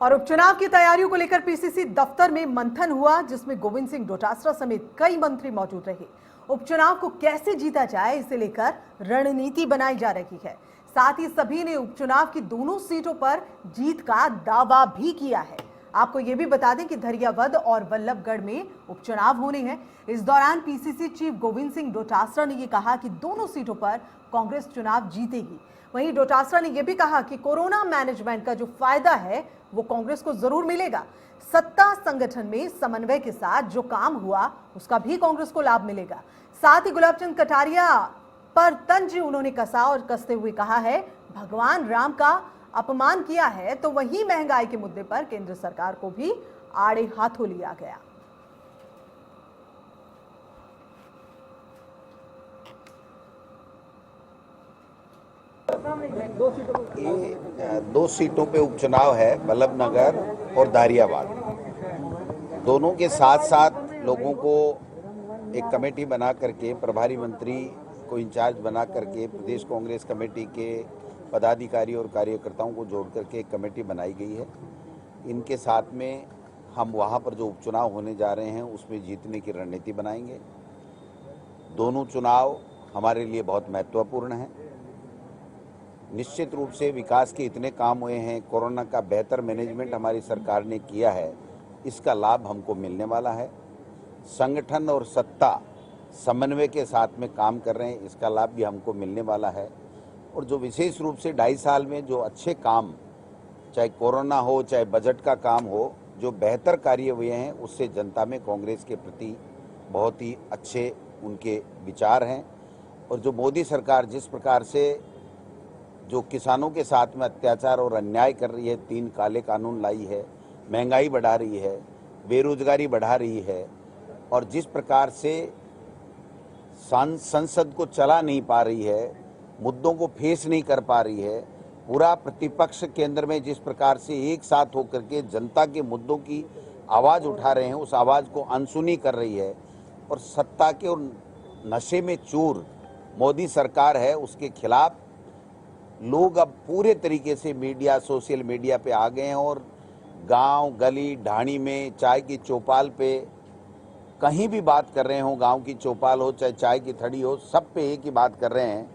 और उपचुनाव की तैयारियों को लेकर पीसीसी दफ्तर में मंथन हुआ, जिसमें गोविंद सिंह डोटासरा समेत कई मंत्री मौजूद रहे। उपचुनाव को कैसे जीता जाए, इसे लेकर रणनीति बनाई जा रही है। साथ ही सभी ने उपचुनाव की दोनों सीटों पर जीत का दावा भी किया है। आपको यह भी बता दें कि धरियावद और वल्लभगढ़ में उपचुनाव होने हैं। इस दौरान पीसीसी चीफ गोविंद सिंह डोटासरा ने यह कहा कि दोनों सीटों पर कांग्रेस चुनाव जीतेगी। वहीं डोटासरा ने यह भी कहा कि कोरोना मैनेजमेंट का जो फायदा है वो कांग्रेस को जरूर मिलेगा। सत्ता संगठन में समन्वय के साथ जो काम हुआ उसका भी कांग्रेस को लाभ मिलेगा। साथ ही गुलाबचंद कटारिया पर तंज उन्होंने कसा और कसते हुए कहा है, भगवान राम का अपमान किया है तो वहीं महंगाई के मुद्दे पर केंद्र सरकार को भी आड़े हाथों लिया गया। ये दो सीटों पे उपचुनाव है, वल्लभनगर और दारियाबाद। दोनों के साथ साथ लोगों को एक कमेटी बना करके, प्रभारी मंत्री को इंचार्ज बना करके, प्रदेश कांग्रेस कमेटी के पदाधिकारी और कार्यकर्ताओं को जोड़ करके एक कमेटी बनाई गई है। इनके साथ में हम वहाँ पर जो उपचुनाव होने जा रहे हैं उसमें जीतने की रणनीति बनाएंगे। दोनों चुनाव हमारे लिए बहुत महत्वपूर्ण हैं। निश्चित रूप से विकास के इतने काम हुए हैं, कोरोना का बेहतर मैनेजमेंट हमारी सरकार ने किया है, इसका लाभ हमको मिलने वाला है। संगठन और सत्ता समन्वय के साथ में काम कर रहे हैं, इसका लाभ भी हमको मिलने वाला है। और जो विशेष रूप से 2.5 साल में जो अच्छे काम, चाहे कोरोना हो चाहे बजट का काम हो, जो बेहतर कार्य हुए हैं, उससे जनता में कांग्रेस के प्रति बहुत ही अच्छे उनके विचार हैं। और जो मोदी सरकार जिस प्रकार से जो किसानों के साथ में अत्याचार और अन्याय कर रही है, 3 काले कानून लाई है, महंगाई बढ़ा रही है, बेरोजगारी बढ़ा रही है, और जिस प्रकार से संसद को चला नहीं पा रही है, मुद्दों को फेस नहीं कर पा रही है, पूरा प्रतिपक्ष केंद्र में जिस प्रकार से एक साथ होकर के जनता के मुद्दों की आवाज़ उठा रहे हैं, उस आवाज़ को अनसुनी कर रही है। और सत्ता के और नशे में चूर मोदी सरकार है, उसके खिलाफ लोग अब पूरे तरीके से मीडिया, सोशल मीडिया पे आ गए हैं और गांव, गली, ढाणी में, चाय की चौपाल पे कहीं भी बात कर रहे हो, गांव की चौपाल हो चाहे चाय की थड़ी हो, सब पे एक ही बात कर रहे हैं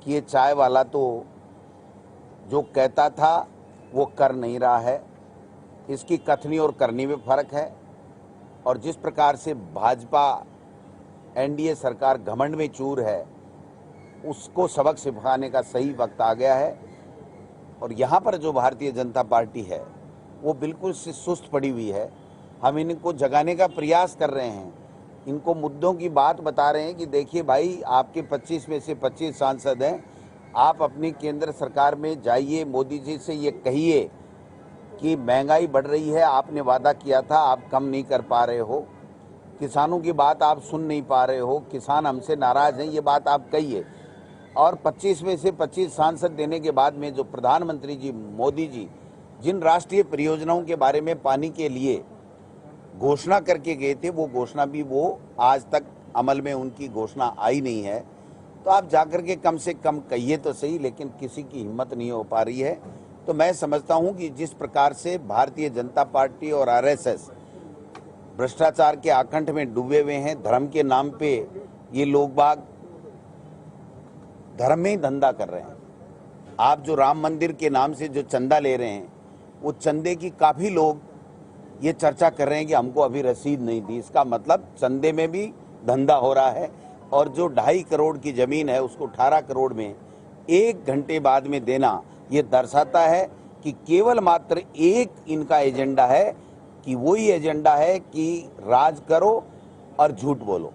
कि ये चाय वाला तो जो कहता था वो कर नहीं रहा है, इसकी कथनी और करनी में फ़र्क है। और जिस प्रकार से भाजपा एनडीए सरकार घमंड में चूर है, उसको सबक सिखाने का सही वक्त आ गया है। और यहाँ पर जो भारतीय जनता पार्टी है वो बिल्कुल से सुस्त पड़ी हुई है। हम इनको जगाने का प्रयास कर रहे हैं, इनको मुद्दों की बात बता रहे हैं कि देखिए भाई, आपके 25 में से 25 सांसद हैं, आप अपनी केंद्र सरकार में जाइए, मोदी जी से ये कहिए कि महंगाई बढ़ रही है, आपने वादा किया था, आप कम नहीं कर पा रहे हो, किसानों की बात आप सुन नहीं पा रहे हो, किसान हमसे नाराज़ हैं, ये बात आप कहिए। और 25 में से 25 सांसद देने के बाद में जो प्रधानमंत्री जी मोदी जी जिन राष्ट्रीय परियोजनाओं के बारे में पानी के लिए घोषणा करके गए थे, वो घोषणा भी वो आज तक अमल में उनकी घोषणा आई नहीं है। तो आप जाकर के कम से कम कहिए तो सही, लेकिन किसी की हिम्मत नहीं हो पा रही है। तो मैं समझता हूं कि जिस प्रकार से भारतीय जनता पार्टी और आरएसएस भ्रष्टाचार के आकंठ में डूबे हुए हैं, धर्म के नाम पे ये लोग बाग धर्म में ही धंधा कर रहे हैं। आप जो राम मंदिर के नाम से जो चंदा ले रहे हैं, वो चंदे की काफ़ी लोग ये चर्चा कर रहे हैं कि हमको अभी रसीद नहीं दी। इसका मतलब चंदे में भी धंधा हो रहा है। और जो 2.5 करोड़ की ज़मीन है उसको 18 करोड़ में 1 घंटे बाद में देना, ये दर्शाता है कि केवल मात्र एक इनका एजेंडा है, कि वही एजेंडा है कि राज करो और झूठ बोलो।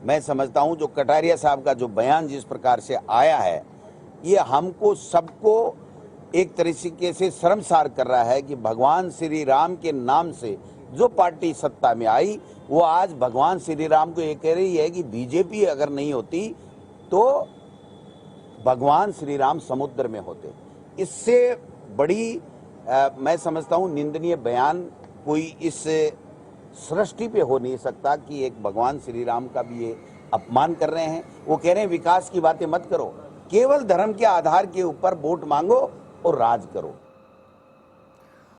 मैं समझता हूं जो कटारिया साहब का जो बयान जिस प्रकार से आया है, ये हमको सबको एक तरीके से शर्मसार कर रहा है कि भगवान श्री राम के नाम से जो पार्टी सत्ता में आई, वो आज भगवान श्री राम को ये कह रही है कि बीजेपी अगर नहीं होती तो भगवान श्री राम समुद्र में होते। इससे बड़ी मैं समझता हूँ निंदनीय बयान कोई इस सृष्टि पे हो नहीं सकता कि एक भगवान श्री राम का भी ये अपमान कर रहे हैं। वो कह रहे हैं विकास की बातें मत करो, केवल धर्म के आधार के ऊपर वोट मांगो और राज करो।